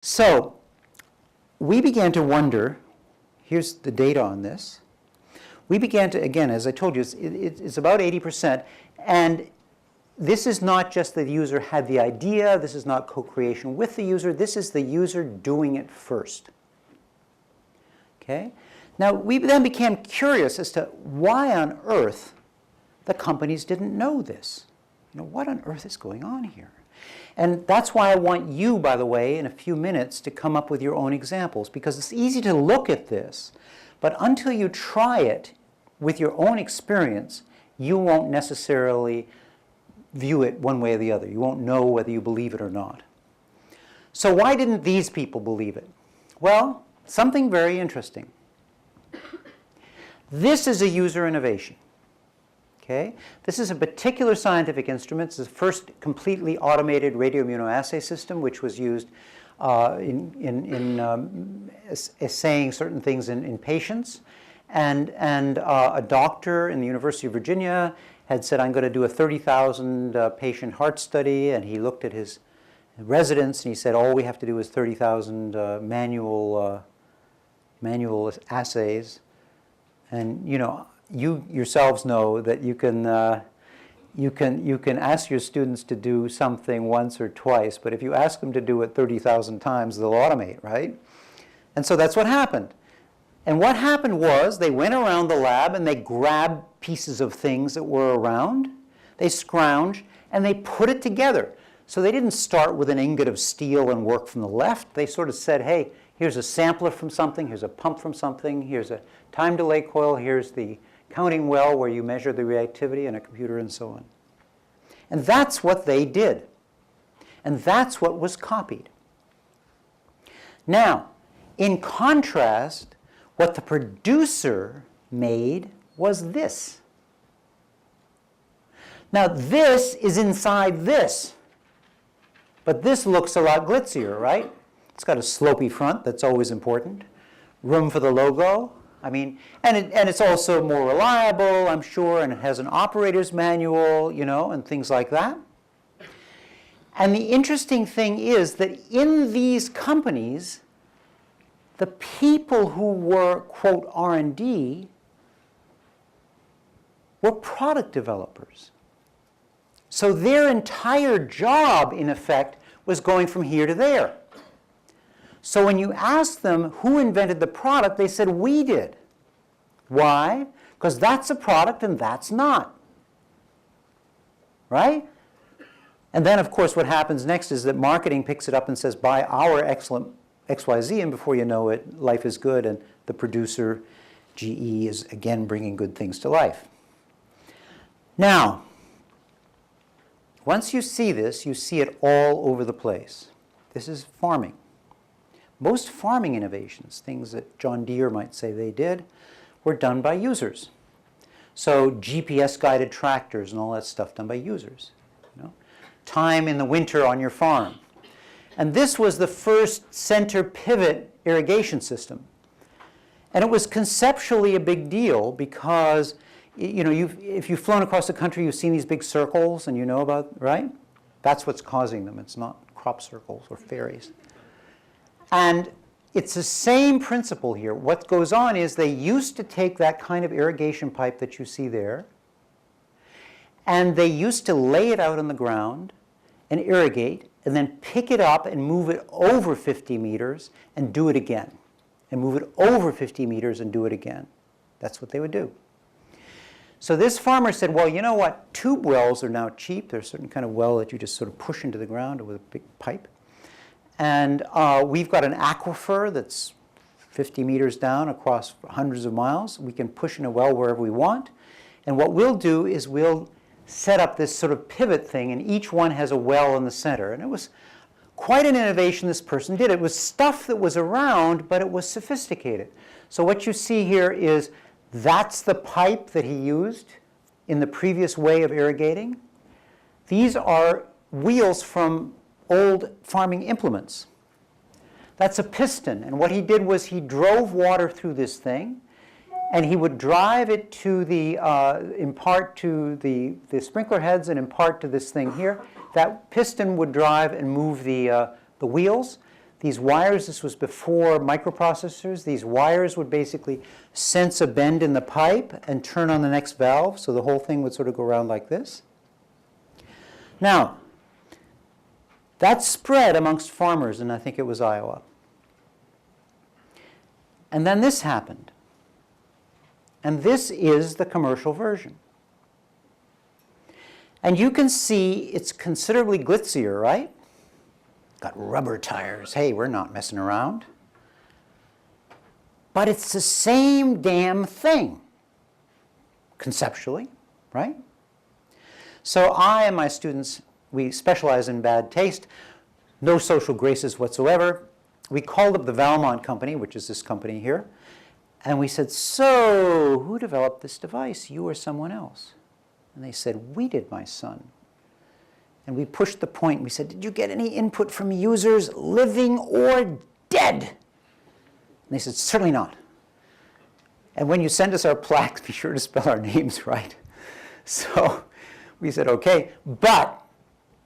So we began to wonder, here's the data on this. We began to, again, as I told you, it's about 80%. And this is not just that the user had the idea. This is not co-creation with the user. This is the user doing it first. Okay? Now, we then became curious as to why on earth the companies didn't know this. What on earth is going on here? And that's why I want you, by the way, in a few minutes to come up with your own examples, because it's easy to look at this, but until you try it with your own experience, you won't necessarily view it one way or the other. You won't know whether you believe it or not. So why didn't these people believe it? Well, something very interesting. This is a user innovation. Okay? This is a particular scientific instrument. It's the first completely automated radioimmunoassay system, which was used in assaying certain things in patients. And a doctor in the University of Virginia had said, I'm going to do a 30,000 patient heart study. And he looked at his residents and he said, all we have to do is 30,000 manual assays. And you yourselves know that you can ask your students to do something once or twice, but if you ask them to do it 30,000 times, they'll automate, right? And so that's what happened. And what happened was they went around the lab and they grabbed pieces of things that were around, they scrounged, and they put it together. So they didn't start with an ingot of steel and work from the left. They sort of said, hey, here's a sampler from something, here's a pump from something, here's a time delay coil, here's the counting well where you measure the reactivity in a computer and so on. And that's what they did. And that's what was copied. Now, in contrast, what the producer made was this. Now, this is inside this. But this looks a lot glitzier, right? It's got a slopey front. That's always important. Room for the logo. I mean, and it's also more reliable, I'm sure, and it has an operator's manual, and things like that. And the interesting thing is that in these companies, the people who were, quote, R&D were product developers. So their entire job, in effect, was going from here to there. So when you ask them who invented the product, they said, we did. Why? Because that's a product and that's not. Right? And then, of course, what happens next is that marketing picks it up and says, buy our excellent XYZ, and before you know it, life is good, and the producer, GE, is again bringing good things to life. Now, once you see this, you see it all over the place. This is farming. Most farming innovations, things that John Deere might say they did, were done by users. So GPS-guided tractors and all that stuff done by users. Time in the winter on your farm. And this was the first center pivot irrigation system. And it was conceptually a big deal because, if you've flown across the country, you've seen these big circles and you know about, right? That's what's causing them. It's not crop circles or fairies. And it's the same principle here. What goes on is they used to take that kind of irrigation pipe that you see there, and they used to lay it out on the ground and irrigate, and then pick it up and move it over 50 meters and do it again. And move it over 50 meters and do it again. That's what they would do. So this farmer said, well, you know what? Tube wells are now cheap. There's a certain kind of well that you just sort of push into the ground with a big pipe. And we've got an aquifer that's 50 meters down across hundreds of miles. We can push in a well wherever we want. And what we'll do is we'll set up this sort of pivot thing, and each one has a well in the center. And it was quite an innovation this person did. It was stuff that was around, but it was sophisticated. So what you see here is that's the pipe that he used in the previous way of irrigating. These are wheels from old farming implements. That's a piston, and what he did was he drove water through this thing, and he would drive it to the, in part to the sprinkler heads and in part to this thing here. That piston would drive and move the wheels. These wires, this was before microprocessors, these wires would basically sense a bend in the pipe and turn on the next valve, so the whole thing would sort of go around like this. Now, that spread amongst farmers, and I think it was Iowa. And then this happened. And this is the commercial version. And you can see it's considerably glitzier, right? Got rubber tires. Hey, we're not messing around. But it's the same damn thing, conceptually, right? So I and my students, we specialize in bad taste, no social graces whatsoever. We called up the Valmont company, which is this company here, and we said, so who developed this device, you or someone else? And they said, we did, my son. And we pushed the point, and we said, did you get any input from users, living or dead? And they said, certainly not. And when you send us our plaques, be sure to spell our names right. So we said, okay. But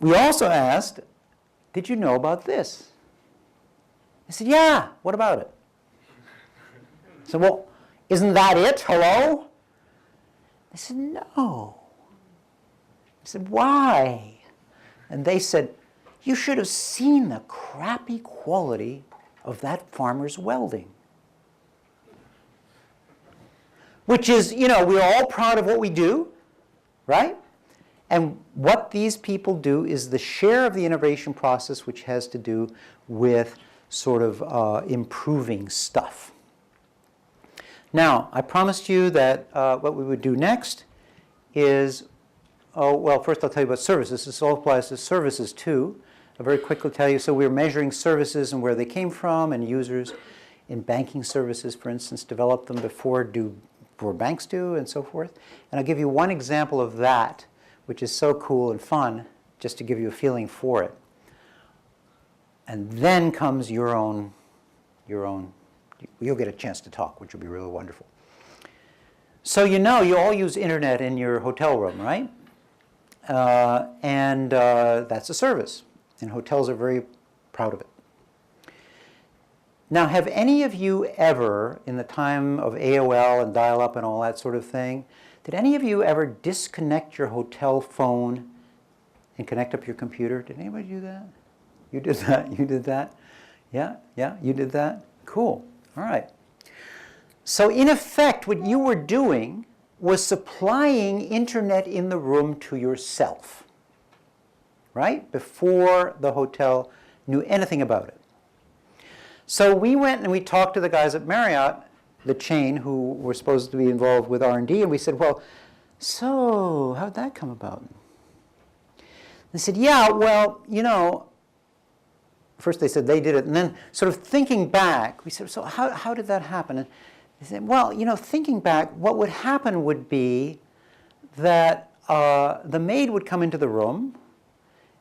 we also asked, did you know about this? They said, yeah, what about it? I said, well, isn't that it? Hello? They said, no. I said, why? And they said, you should have seen the crappy quality of that farmer's welding. Which is, you know, we're all proud of what we do, right? And what these people do is the share of the innovation process which has to do with sort of improving stuff. Now, I promised you that what we would do next is, well, first I'll tell you about services. This all applies to services too. I'll very quickly tell you, so we're measuring services and where they came from, and users in banking services, for instance, developed them before banks do, and so forth. And I'll give you one example of that, which is so cool and fun, just to give you a feeling for it. And then comes your own, you'll get a chance to talk, which will be really wonderful. So you know, you all use internet in your hotel room, right? And that's a service, and hotels are very proud of it. Now, have any of you ever, in the time of AOL and dial-up and all that sort of thing, did any of you ever disconnect your hotel phone and connect up your computer? Did anybody do that? You did that? You did that? Yeah? Yeah? You did that? Cool. All right. So in effect, what you were doing was supplying internet in the room to yourself, right? Before the hotel knew anything about it. So we went and we talked to the guys at Marriott, the chain, who were supposed to be involved with R&D, and we said, well, so how'd that come about? They said, yeah, well, you know, first they said they did it, and then sort of thinking back, we said, so how did that happen? And they said, well, you know, thinking back, what would happen would be that the maid would come into the room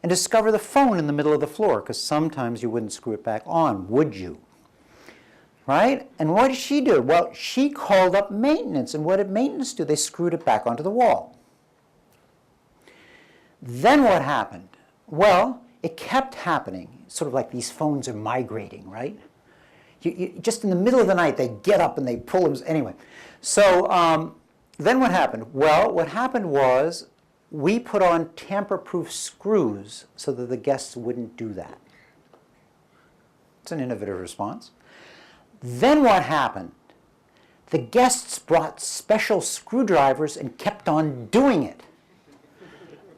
and discover the phone in the middle of the floor, because sometimes you wouldn't screw it back on, would you? Right? And what did she do? Well, she called up maintenance, and what did maintenance do? They screwed it back onto the wall. Then what happened? Well, it kept happening, sort of like these phones are migrating, right? Just in the middle of the night, they get up and they pull them. Anyway, so then what happened? Well, what happened was we put on tamper-proof screws so that the guests wouldn't do that. It's an innovative response. Then what happened? The guests brought special screwdrivers and kept on doing it.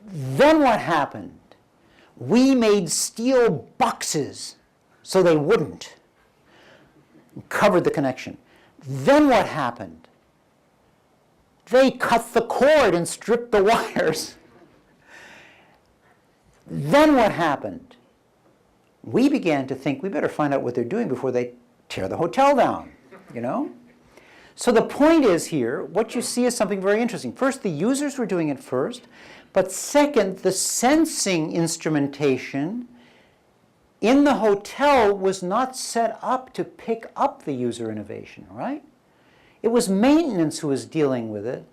Then what happened? We made steel boxes so they wouldn't. Covered the connection. Then what happened? They cut the cord and stripped the wires. Then what happened? We began to think we better find out what they're doing before they tear the hotel down, you know? So the point is here, what you see is something very interesting. First, the users were doing it first, but second, the sensing instrumentation in the hotel was not set up to pick up the user innovation, right? It was maintenance who was dealing with it,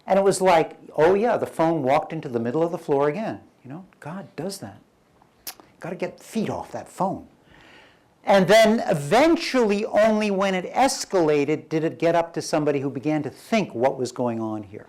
and it was like, oh yeah, the phone walked into the middle of the floor again. You know, God does that. Got to get feet off that phone. And then eventually, only when it escalated, did it get up to somebody who began to think what was going on here.